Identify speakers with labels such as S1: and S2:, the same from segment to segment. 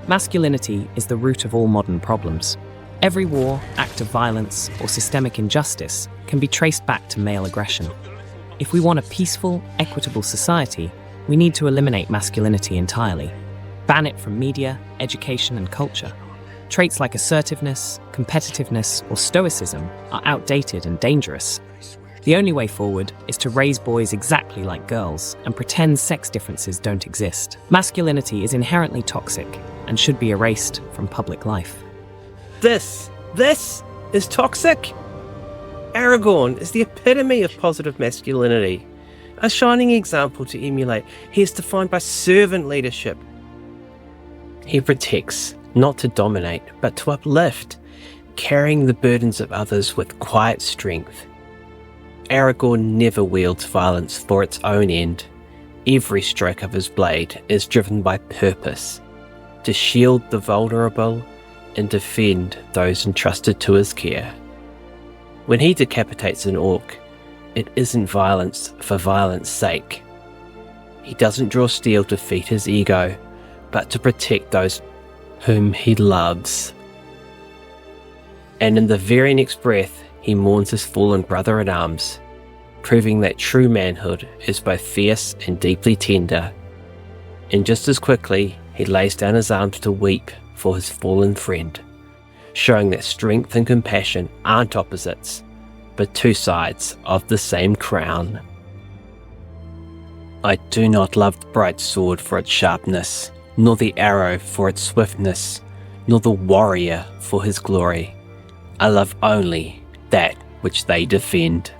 S1: Masculinity is the root of all modern problems. Every war, act of violence, or systemic injustice can be traced back to male aggression. If we want a peaceful, equitable society, we need to eliminate masculinity entirely. Ban it from media, education, and culture. Traits like assertiveness, competitiveness, or stoicism are outdated and dangerous. The only way forward is to raise boys exactly like girls and pretend sex differences don't exist. Masculinity is inherently toxic and should be erased from public life.
S2: This is toxic. Aragorn is the epitome of positive masculinity. A shining example to emulate, he is defined by servant leadership. He protects, not to dominate, but to uplift, carrying the burdens of others with quiet strength. Aragorn never wields violence for its own end. Every stroke of his blade is driven by purpose, to shield the vulnerable and defend those entrusted to his care. When he decapitates an orc, it isn't violence for violence sake. He doesn't draw steel to feed his ego, but to protect those whom he loves. And in the very next breath, he mourns his fallen brother in arms, proving that true manhood is both fierce and deeply tender. And just as quickly, he lays down his arms to weep for his fallen friend, showing that strength and compassion aren't opposites, but two sides of the same crown. I do not love the bright sword for its sharpness, nor the arrow for its swiftness, nor the warrior for his glory. I love only that which they defend.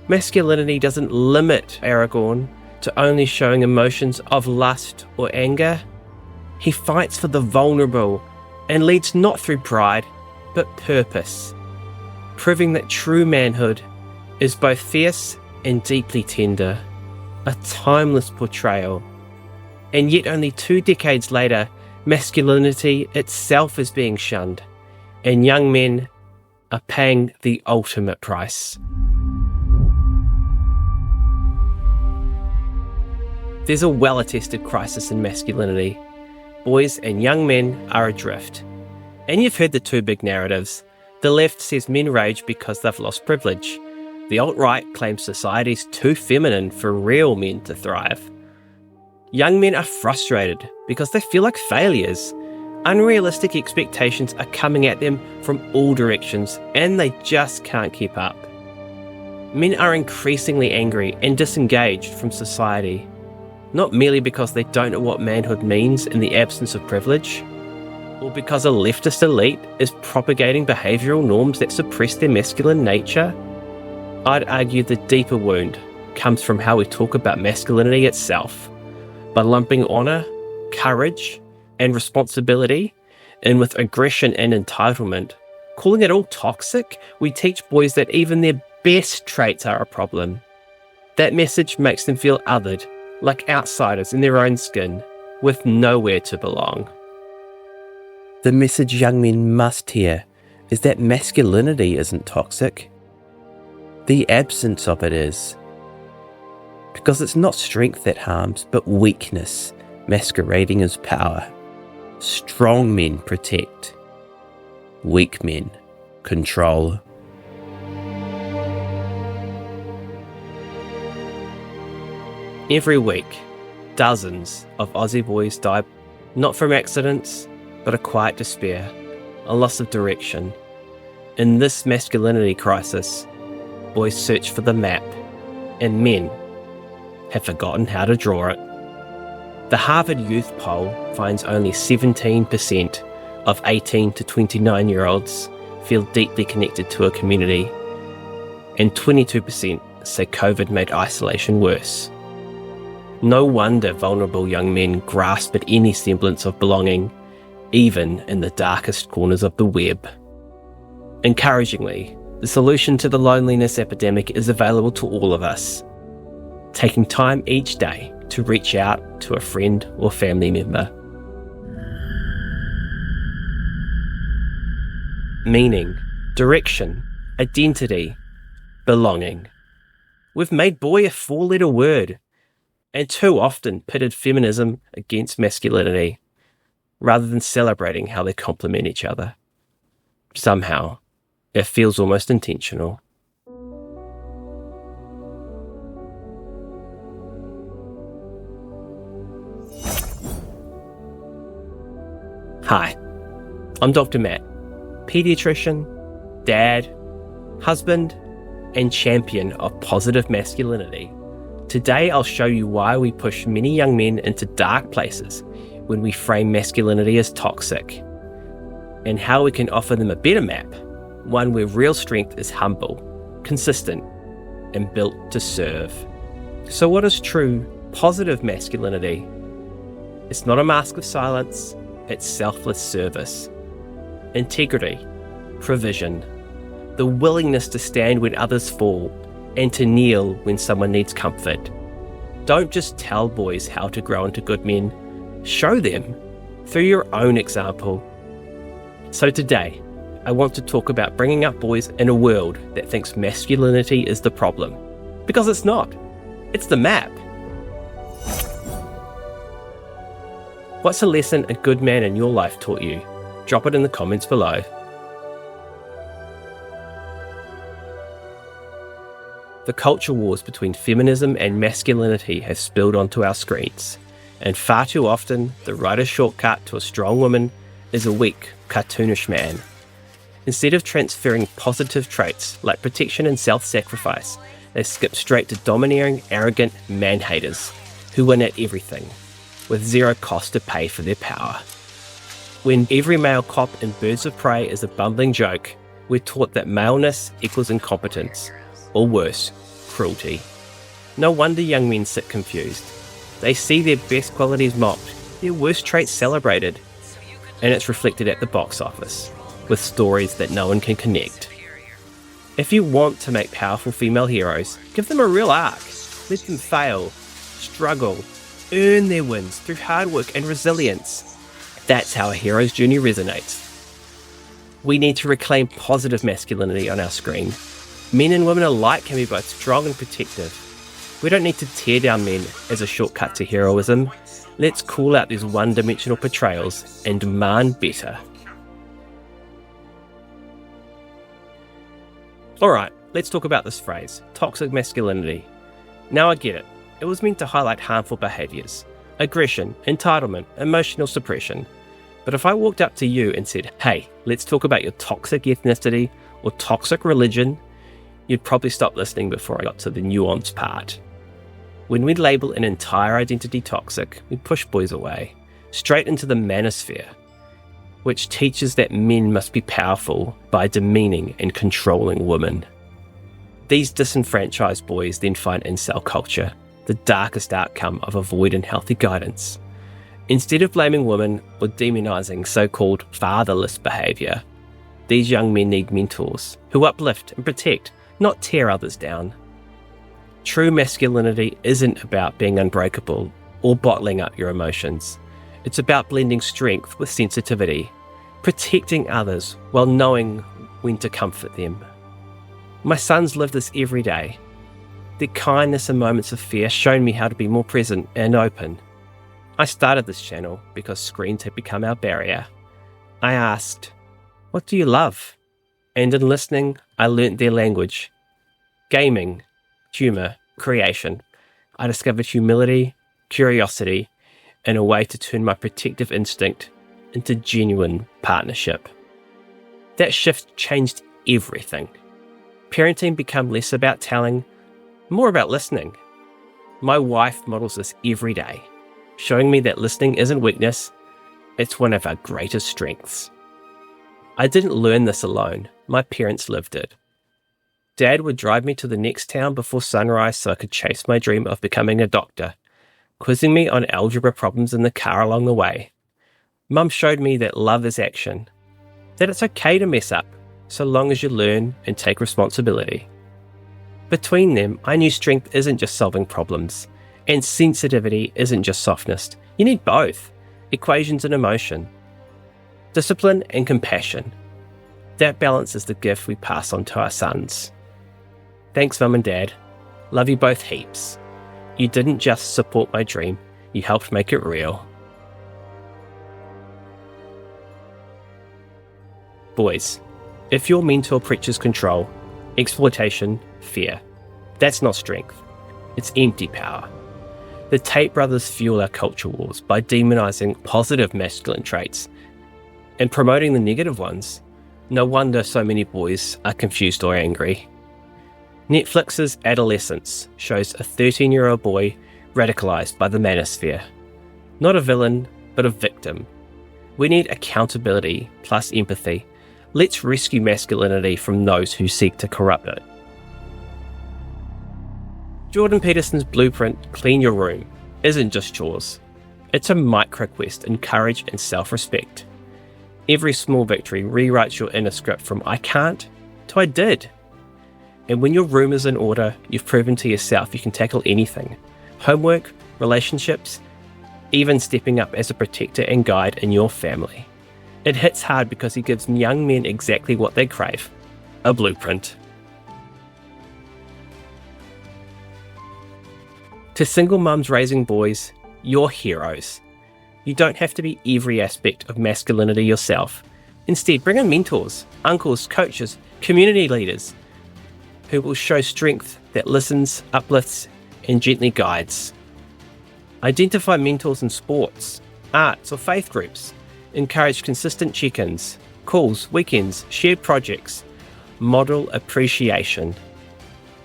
S2: Masculinity doesn't limit Aragorn to only showing emotions of lust or anger. He fights for the vulnerable and leads not through pride, but purpose, proving that true manhood is both fierce and deeply tender, a timeless portrayal. And yet only 2 decades later, masculinity itself is being shunned, and young men are paying the ultimate price. There's a well-attested crisis in masculinity. Boys and young men are adrift. And you've heard the 2 big narratives. The left says men rage because they've lost privilege. The alt-right claims society's too feminine for real men to thrive. Young men are frustrated because they feel like failures. Unrealistic expectations are coming at them from all directions, and they just can't keep up. Men are increasingly angry and disengaged from society, not merely because they don't know what manhood means in the absence of privilege, or because a leftist elite is propagating behavioural norms that suppress their masculine nature. I'd argue the deeper wound comes from how we talk about masculinity itself, by lumping honour, courage, and responsibility in with aggression and entitlement. Calling it all toxic, we teach boys that even their best traits are a problem. That message makes them feel othered, like outsiders in their own skin, with nowhere to belong. The message young men must hear is that masculinity isn't toxic. The absence of it is. Because it's not strength that harms, but weakness masquerading as power. Strong men protect. Weak men control. Every week, dozens of Aussie boys die, not from accidents, but a quiet despair, a loss of direction. In this masculinity crisis, boys search for the map, and men have forgotten how to draw it. The Harvard Youth Poll finds only 17% of 18 to 29-year-olds feel deeply connected to a community, and 22% say COVID made isolation worse. No wonder vulnerable young men grasp at any semblance of belonging, even in the darkest corners of the web. Encouragingly, the solution to the loneliness epidemic is available to all of us, taking time each day to reach out to a friend or family member. Meaning, direction, identity, belonging. We've made boy a 4-letter word, and too often pitted feminism against masculinity. rather than celebrating how they complement each other. Somehow, it feels almost intentional. Hi, I'm Dr. Matt, paediatrician, dad, husband, and champion of positive masculinity. Today I'll show you why we push many young men into dark places when we frame masculinity as toxic, and how we can offer them a better map, one where real strength is humble, consistent, and built to serve. So what is true, positive masculinity? It's not a mask of silence, it's selfless service, integrity, provision, the willingness to stand when others fall and to kneel when someone needs comfort. Don't just tell boys how to grow into good men, show them through your own example. So today, I want to talk about bringing up boys in a world that thinks masculinity is the problem. Because it's not. It's the map. What's a lesson a good man in your life taught you? Drop it in the comments below. The culture wars between feminism and masculinity have spilled onto our screens, and far too often the writer's shortcut to a strong woman is a weak, cartoonish man. Instead of transferring positive traits like protection and self-sacrifice, they skip straight to domineering, arrogant man-haters who win at everything, with zero cost to pay for their power. When every male cop in Birds of Prey is a bumbling joke, we're taught that maleness equals incompetence, or worse, cruelty. No wonder young men sit confused. They see their best qualities mocked, their worst traits celebrated, and it's reflected at the box office, with stories that no one can connect. If you want to make powerful female heroes, give them a real arc. Let them fail, struggle, earn their wins through hard work and resilience. That's how a hero's journey resonates. We need to reclaim positive masculinity on our screen. Men and women alike can be both strong and protective. We don't need to tear down men as a shortcut to heroism. Let's call out these one-dimensional portrayals and demand better. Alright, let's talk about this phrase, toxic masculinity. Now I get it. It was meant to highlight harmful behaviours, aggression, entitlement, emotional suppression. But if I walked up to you and said, hey, let's talk about your toxic ethnicity or toxic religion, you'd probably stop listening before I got to the nuance part. When we label an entire identity toxic, we push boys away, straight into the Manosphere, which teaches that men must be powerful by demeaning and controlling women. These disenfranchised boys then find incel culture, the darkest outcome of a void in healthy guidance. Instead of blaming women or demonising so-called fatherless behaviour, these young men need mentors who uplift and protect, not tear others down. True masculinity isn't about being unbreakable or bottling up your emotions. It's about blending strength with sensitivity, protecting others while knowing when to comfort them. My sons live this every day. Their kindness and moments of fear shown me how to be more present and open. I started this channel because screens had become our barrier. I asked, what do you love? And in listening, I learnt their language. Gaming, humour, creation. I discovered humility, curiosity, and a way to turn my protective instinct into genuine partnership. That shift changed everything. Parenting became less about telling, more about listening. My wife models this every day, showing me that listening isn't weakness, it's one of our greatest strengths. I didn't learn this alone, my parents lived it. Dad would drive me to the next town before sunrise so I could chase my dream of becoming a doctor, quizzing me on algebra problems in the car along the way. Mum showed me that love is action, that it's okay to mess up, so long as you learn and take responsibility. Between them, I knew strength isn't just solving problems, and sensitivity isn't just softness. You need both, equations and emotion, discipline and compassion. That balance is the gift we pass on to our sons. Thanks, Mum and Dad. Love you both heaps. You didn't just support my dream, you helped make it real. Boys, if your mentor preaches control, exploitation, fear, that's not strength. It's empty power. The Tate brothers fuel our culture wars by demonising positive masculine traits and promoting the negative ones. No wonder so many boys are confused or angry. Netflix's Adolescence shows a 13-year-old boy radicalised by the Manosphere. Not a villain, but a victim. We need accountability plus empathy. Let's rescue masculinity from those who seek to corrupt it. Jordan Peterson's blueprint, Clean Your Room, isn't just chores. It's a micro-quest in courage and self-respect. Every small victory rewrites your inner script from I can't to I did. And when your room is in order, you've proven to yourself you can tackle anything. Homework, relationships, even stepping up as a protector and guide in your family. It hits hard because he gives young men exactly what they crave, a blueprint. To single mums raising boys, you're heroes. You don't have to be every aspect of masculinity yourself. Instead, bring in mentors, uncles, coaches, community leaders who will show strength that listens, uplifts, and gently guides. Identify mentors in sports, arts, or faith groups. Encourage consistent check-ins, calls, weekends, shared projects. Model appreciation.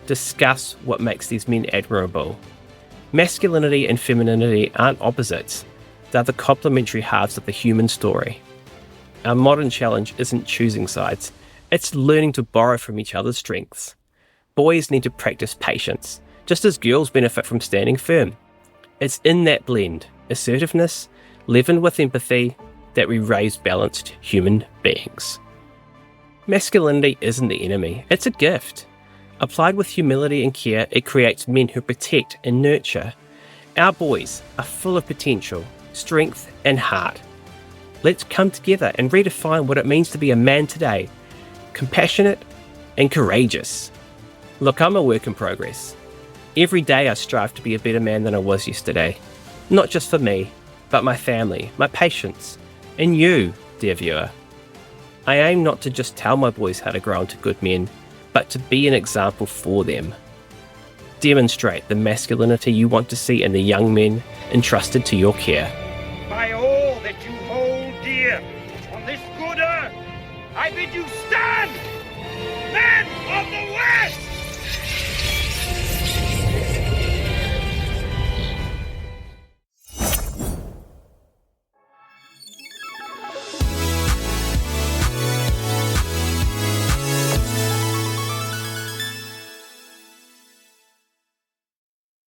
S2: Discuss what makes these men admirable. Masculinity and femininity aren't opposites. They're the complementary halves of the human story. Our modern challenge isn't choosing sides. It's learning to borrow from each other's strengths. Boys need to practice patience, just as girls benefit from standing firm. It's in that blend, assertiveness, leavened with empathy, that we raise balanced human beings. Masculinity isn't the enemy, it's a gift. Applied with humility and care, it creates men who protect and nurture. Our boys are full of potential, strength, and heart. Let's come together and redefine what it means to be a man today, compassionate and courageous. Look, I'm a work in progress. Every day I strive to be a better man than I was yesterday. Not just for me, but my family, my patients, and you, dear viewer. I aim not to just tell my boys how to grow into good men, but to be an example for them. Demonstrate the masculinity you want to see in the young men entrusted to your care.